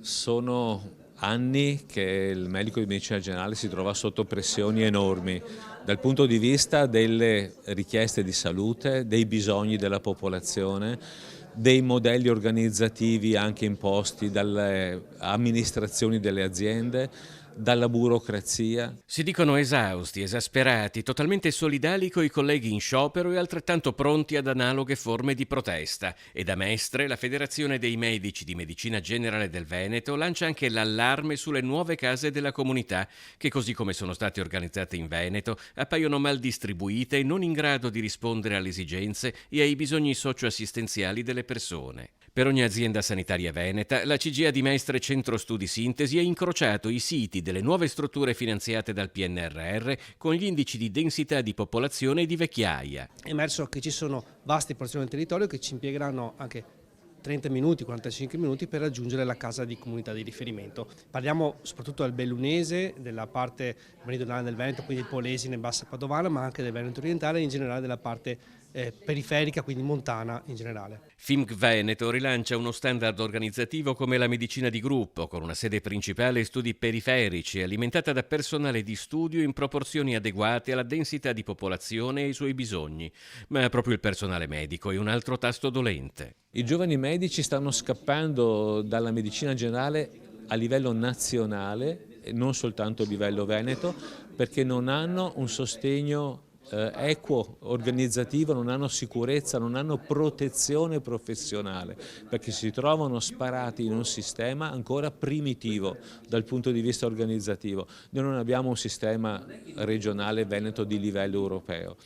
Sono anni che il medico di medicina generale si trova sotto pressioni enormi dal punto di vista delle richieste di salute, dei bisogni della popolazione, dei modelli organizzativi anche imposti dalle amministrazioni delle aziende, dalla burocrazia. Si dicono esausti, esasperati, totalmente solidali coi colleghi in sciopero e altrettanto pronti ad analoghe forme di protesta. E da Mestre, la Federazione dei Medici di Medicina Generale del Veneto lancia anche l'allarme sulle nuove case della comunità, che così come sono state organizzate in Veneto, appaiono mal distribuite e non in grado di rispondere alle esigenze e ai bisogni socioassistenziali delle persone. Per ogni azienda sanitaria veneta, la CGA di Mestre Centro Studi Sintesi ha incrociato i siti delle nuove strutture finanziate dal PNRR con gli indici di densità di popolazione e di vecchiaia. È emerso che ci sono vaste porzioni del territorio che ci impiegheranno anche 30 minuti, 45 minuti per raggiungere la casa di comunità di riferimento. Parliamo soprattutto del bellunese, della parte meridionale del Veneto, quindi il Polesine e Bassa Padovana, ma anche del Veneto orientale e in generale della parte periferica, quindi montana in generale. FIMC Veneto rilancia uno standard organizzativo come la medicina di gruppo, con una sede principale e studi periferici, alimentata da personale di studio in proporzioni adeguate alla densità di popolazione e ai suoi bisogni. Ma proprio il personale medico è un altro tasto dolente. I giovani medici stanno scappando dalla medicina generale a livello nazionale e non soltanto a livello veneto, perché non hanno un sostegno equo, organizzativo, non hanno sicurezza, non hanno protezione professionale, perché si trovano sparati in un sistema ancora primitivo dal punto di vista organizzativo. Noi non abbiamo un sistema regionale veneto di livello europeo.